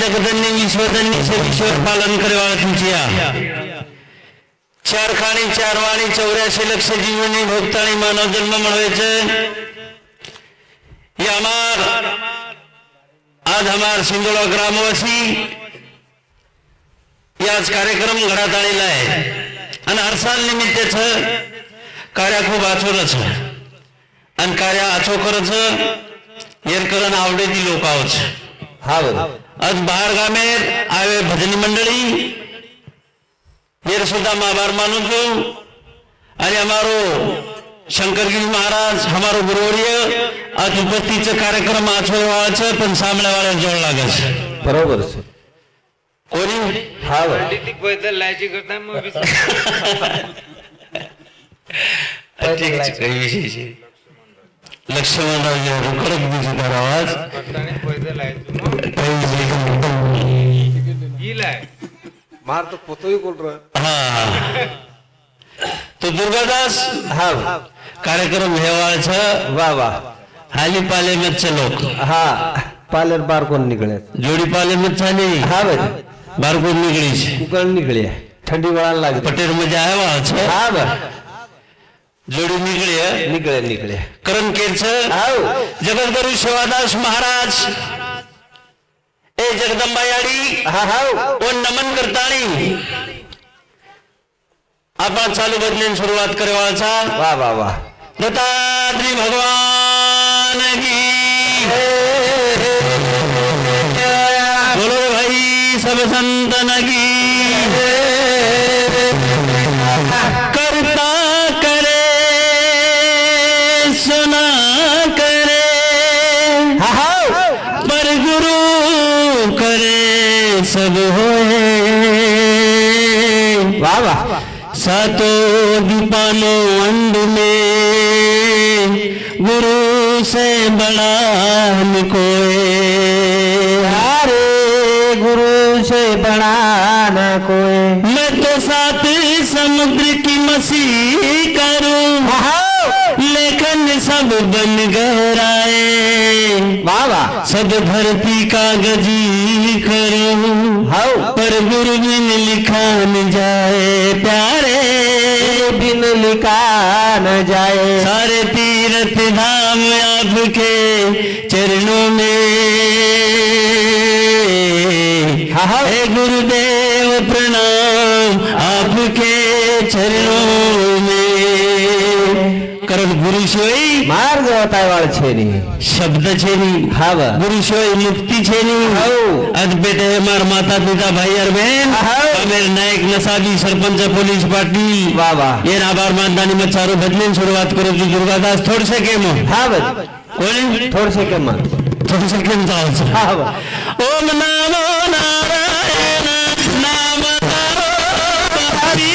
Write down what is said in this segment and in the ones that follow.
जगदन्नी विश्वदन्नी से विश्वर पालन करे वाला तुमचिया 4 खाणी 4 वाणी 84 लक्ष जीवनी भोगतानी मानव जन्म મળે છે ये आज हमार सिंदोला ग्रामवासी आज कार्यक्रम घडात आलेला आहे आणि हर साल निमित्त कार्य खूप आचोरच आणि कार्य आचो करच येरकरण आवडेती लोक आहोत हा आज बाहेर गामे आवे भजनी मंडळी येर सुद्धा माबार मानू जो आणि हमारो शंकरगिरी महाराज हमारो गुरुवर्य आज उपस्थितीचा कार्यक्रम आचोवाचा पण सामळ्यावाला जोड लागस बरोबर आहे कोणी हा ठीक बदल लायची करता मग ठीक काही विशेष लक्ष्मणराव कडक दिसत आवाज मार तो पोतोही बोल रहा हाँ तो दुर्गादास हाँ कार्यक्रम हेवाळचा वाह वाह हाली पाले में चलो हाँ पालर बार कौन निकले जोड़ी पाले में चली हाँ भाई बार कौन निकली कुकड़ निकली है ठंडी वाला लग पटेर मजा है वहाँ हाँ भाई जोड़ी निकली है निकले निकले करण केरच जगद्गुरु शिवादास महाराज ए जगदंबायाड़ी हाँ हाँ वो नमन करतानी आपण चालू बदलेन सुरुवात करे वाचा वाह वाह वाह दत्तात्रेय भगवान की बोलो भाई सब संतन की करता करे सुना करे पर गुरु करे सब होए वाह वाह सातों दीपानो अंड में गुरु से बड़ा कोई अरे गुरु से बड़ा न कोई मैं तो सात समुद्र की मसीह करूं लेकिन सब बन गहराए वाह वाह सब धरती कागजी करूं पर गुरु बिन लिखा न जाए प्यारे बिन लिखा न जाए सारे तीर्थ धाम आपके चरणों में हे गुरुदेव प्रणाम आपके चरणों में कारण गुरु शिवाय मार्ग बतायवाळ छेनी शब्द छेनी हाव गुरु शिवाय मुक्ति छेनी आज बेटे मार माता पिता भाई और बहन मेरे नायक नसाबी सरपंच पुलिस पार्टी वाह वाह ये आभार मानदानी में चारों बदलेन शुरुआत करो जी दुर्गादास थोड़ से के मो हाव कोण थोड़ से के मन थोड़ से के जाओ हाव ओम नमो नारायण नाम तारो हरि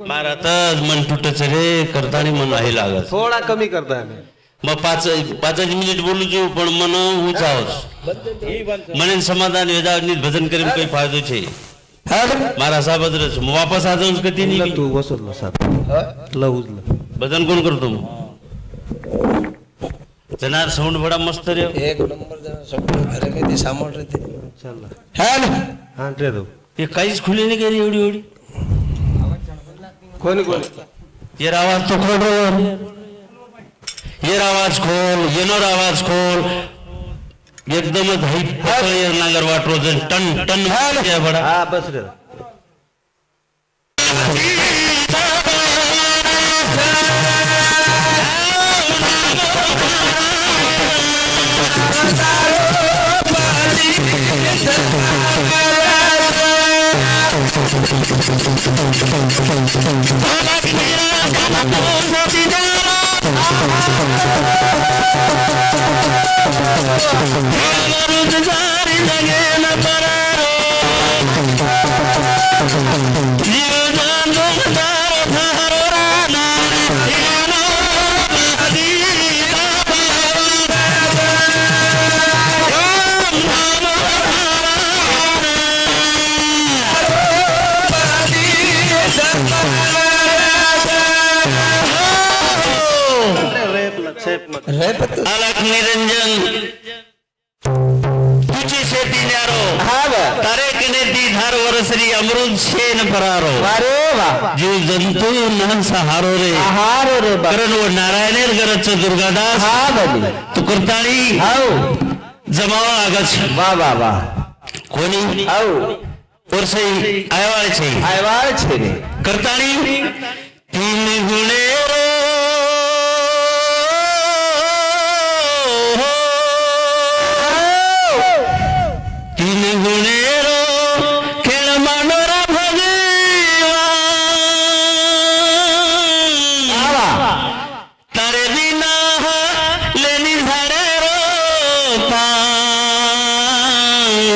महाराज मन तुटच रे करतानी मन आहे लागत थोडा कमी करता मग 5 मिनिट बोलू जो पण मन ऊंचावस मने समाधान वेदावनी भजन करीम कोई फायदो छे मारा साहब रस वापस आ जाऊं कधी नाही तू बसलो साहब लवजलं भजन कोण करतो जनार साउंड बड़ा मस्त रे एक नंबर जना सब घरे में दी सामोल रहते चल हेलो हां रे दो हे काहीच खुली नाही गेली एवढी एवढी कोणी कोणी ये आवाज तो खोल ये आवाज खोल येनोर आवाज खोल एकदमच हाईट नागर वाटरो टन टन बड़ा हा बस रे अलग निरंजन तुझी शेती न्यारो तारे कने दी धार वरसरी अमृत शेन परारो अरे वाह जीव जंतु नहन सहारो रे करण वो नारायणेर गरज दुर्गादास हा बली तू करताळी हाव जमावा आगच वाह वाह वाह कोणी हाव वर्षई आयवाळ छे रे करताळी तीन गुणे गुणेरो खेळ मांडोरा भगवान तारे बिना लेनी झाडे रोपा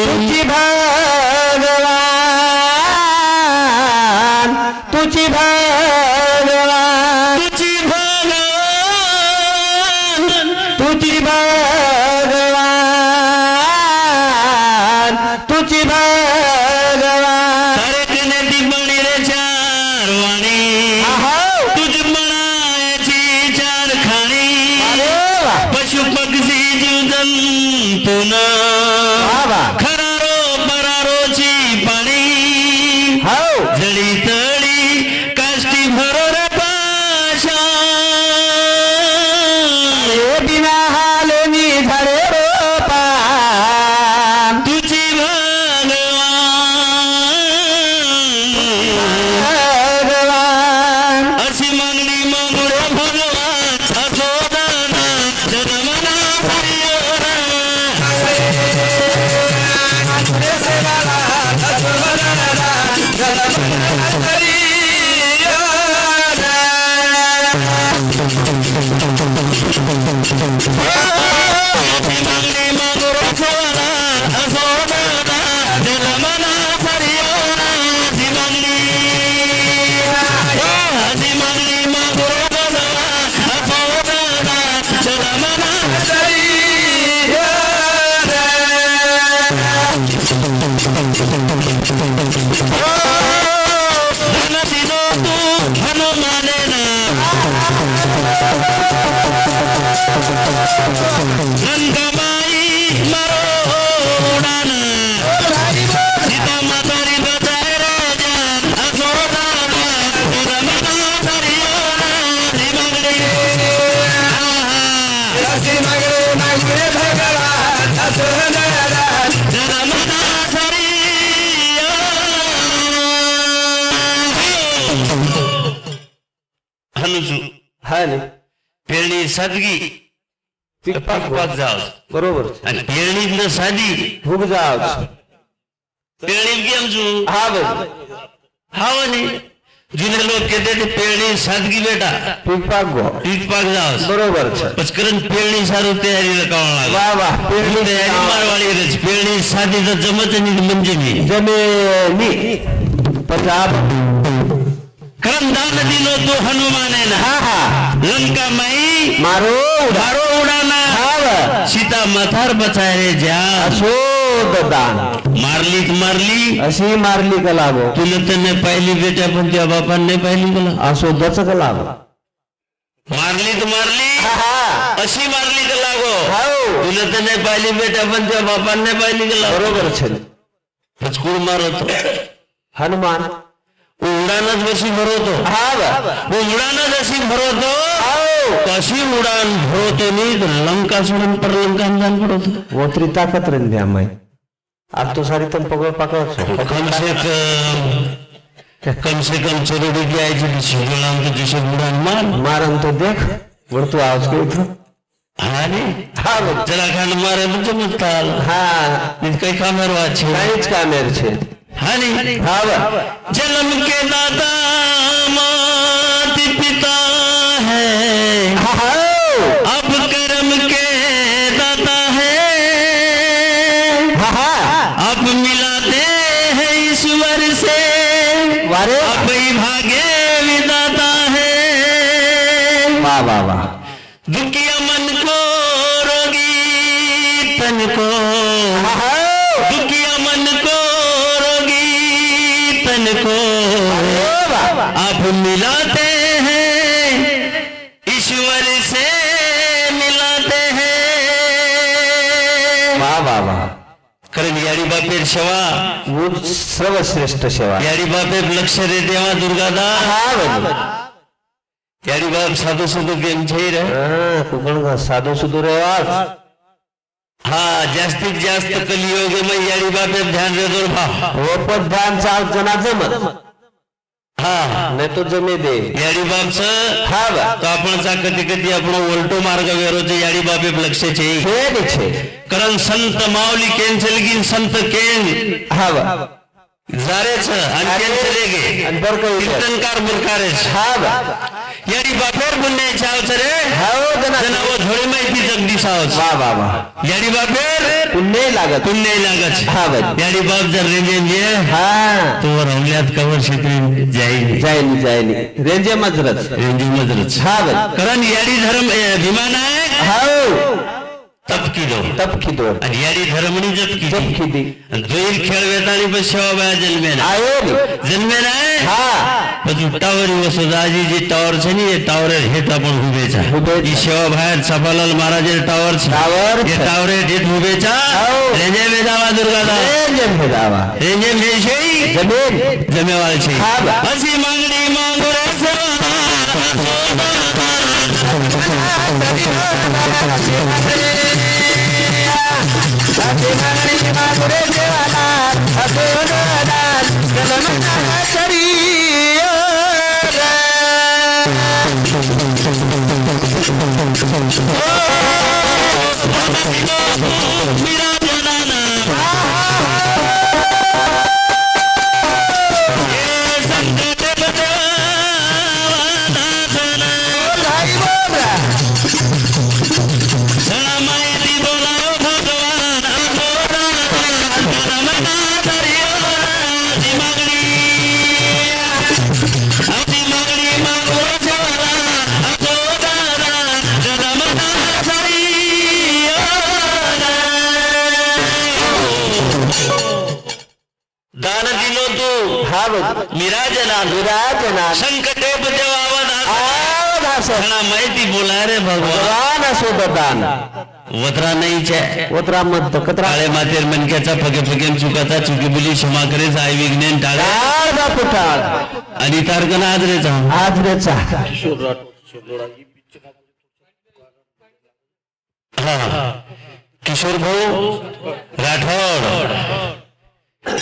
तुझी भगवान तुझी भगवान तुझी भगवान तुझी भगवान तुझी भगवान तारे कने दी बणी रे चार वाणी तुझ बनायची चार खाणी पशु पक्षी जीव जंतू न खरारो परारोची पाणी जडी तळी काष्टी भरोर पाशा बिना हालेनी झाडे रोपा तुझी भगवान अशी मागणी मागुरे भगवान असो दाना जन्मना हरियोरा मागणी मागुरे भगवान असो दाना जन्मना हरियोरा अशी मागणी मागुरे भगवान असो दाना जन्मना धन दिनो तू हनुमाने ना गंगामाई मारो उड़ान सीता मातारी बचाए राजा असो दाना रमना हरियोरा मागणी भगवान असो दाना रमना हनुजू हा नाही पेरणी सादगी पाक जाव बरोबर आणि पेरणीतलं साधी फुग जाव पेरणी केम जू हा बघ हा म्हणे जुने लोक कहते थे पेरणी सादगी बेटा पीक पाक गो पीक पाक जाव बरोबर पचकरण पेरणी सारू तयारी लगावं लागलं वाह वाह पेरणी तयारी मारवाडी पेरणी साधी तर जमत नाही म्हणजे नाही जमेनी पंजाब कारण दान दिलो तो हनुमाने ना लंका माई मारो मारो उडाना सीता मथार बचाय रे जा अशोक दान मारली मारली अशी मारली का लागो तुला तर नाही पाहिली बेटा पण त्या बापान नाही पाहिली तुला अशोधच का लागो मारली अशी मारली का लागो तुला तर नाही पाहिली बेटा पण त्या बापान नाही पाहिली का लागो बरोबर छे पचकूर मारत हनुमान उडाणच जशी भरवतो उडाण जशी भरवतो कशी उडान भरवतो नाही लंका सोडून पर लंका जान भरवतो ओतरी ताकत रही द्या माई अब तो सारी तुम पकड़ पकड़ कम से कम चरोड़ी की आई जी शिवलाम तो जैसे उड़ान मार तो देख बढ़तो आवाज के उठो हाँ उत्तराखंड मारे तो चमत्ता काही कामेर वाच कामेर छे जन्म के दाता माता पिता है अब कर्म के दाता है अब मिलाते हैं ईश्वर से अब ही भाग्य विदाता है वाह वाह वाह दुखिया मन को रोगी तन को दुखिया मन को रोगी तन को आप मिलाते हैं ईश्वर से मिलाते हैं वाह वाह वाह कारण यारी बापेर सेवा वो सर्वश्रेष्ठ सेवा यारी बापेर लक्ष रे देवा दुर्गादा यारी बाप साधो सुधो केम छे रे कोकण साधो सुधो रेवा जास्तीत जास्त कलियुग में यारी बापेर ध्यान रे दो वो पर ध्यान चाल जना जमत नाही तो जमे दे यारी बाप तो आपणचा कधी कधी आपण उलटो मार्ग वेरोचे यारी बापे लक्ष छे कारण संत माऊली केन चलगीन संत केन जारेच आणि केन चलेगे आणि बर का कीर्तनकार मुरकारेच यारी बापेर बुन्ने चावच रे जना वो झोळे माहिती जगदीश आवच वाह वाह वाह यारी बापेर पुण्य लागत यारी बाप जर रेंजे जे तो रवल्यात कवर क्षेत्री जायनी रेंजे मजरच कारण यारी धर्म विमान आहे तप की दो आणि यारी धर्मनी जप की दी जोईल खेळ वेतानी पण सेवा बाया जन्मे नाही पण टावर वसुदाजी जे टावर છે ને એ टावर હેઠ પણ ઉભે છે ઈ સેવા ભાઈ સફાલાલ મહારાજ टावर છે એ टावर હેઠ ઉભે છે રેજે વેદાવા દુર્ગાદા રેજે મેશઈ જમેવાળ છે હસી માંગણી માંગો રે विराजना संकटे माहिती बोला रे भगवान असो दान वत्रा नाही छे वत्रा मत कतरा काळे मातेर मनक्याचा फगे फगे चुकाचा चुकी बोली क्षमा करे साई विज्ञान टाळा पुटाळ आणि तारकन आजरेचा किशोर भाऊ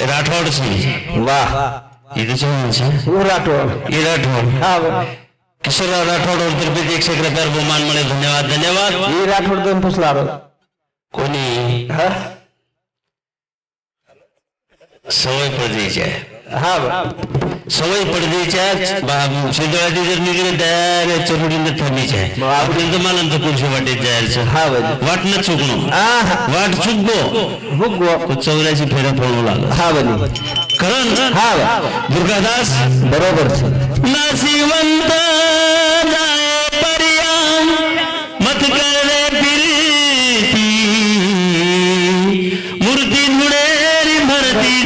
राठौड़ सिंह वाह राठौड़ किशोर राठौड़ और तरफे 100 रुपये बहुमान मिले धन्यवाद ये राठौड़ दोन फसला कोणी सवय पडलीच्या सवय पडलीच्या शिदोळाची जर निघले त्या चरुडीने थांबीच्या आपण मालांचं कुलशी वाटेत जायचं वाटणं चुकणं वाट चुकगो 84 फेऱ्या पळू लागला कारण दुर्गादास बरोबर नासिवंत जाए परिया मत करे फिरती मूर्ती धुडेरी भरती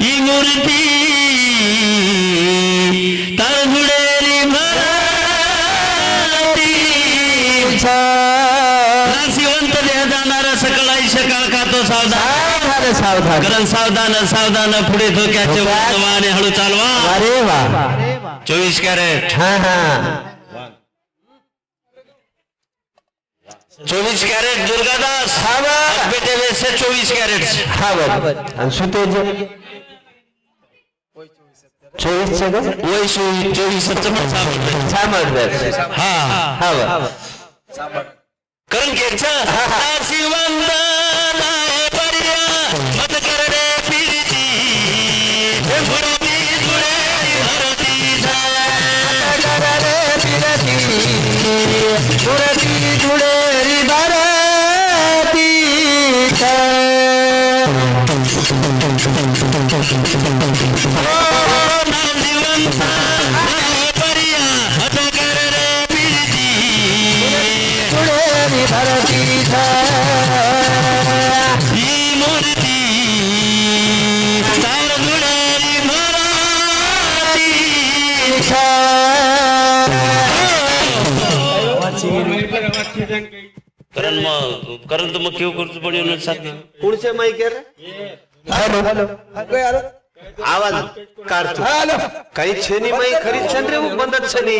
ही मूर्ती तर धुडेरी भरती नासिवंत देह जाणारा सकळ आयुष्य काळ खातो सावधान सावधान कारण सावधान सावधान पुढे धोक्याचे वर्तमाने हळू चालवा. अरे वा 24 कॅरेट. हा 24 कॅरेट दुर्गादास. हा बेटे वैसे 24 कॅरेट. हा बर आणि सुतेज 24 चे वय 24 सामर्थ्य हा हा बर करण घ्यायचं. श्रीमंत पर्या मत करणे पीडिती गुरुती जुळे हरती गुरती जुडेरी भारती श्रीमंत पर्या मत करणे पीडिती जुडेरी भारती ही मूर्ती तार जुळेरी मराठी. करण तो मग क्यों करतो पड़ी उन्होंने साथ पुढचे माईक रे हॅलो हॅलो आवाज काढतो काही छेनी माई खरीच छन रे बंदत छनी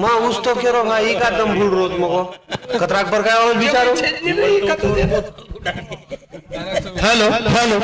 मा उस्तो केरो भाई का दम भूल रोज मगो कतराक पर काय आवाज विचारो हॅलो हॅलो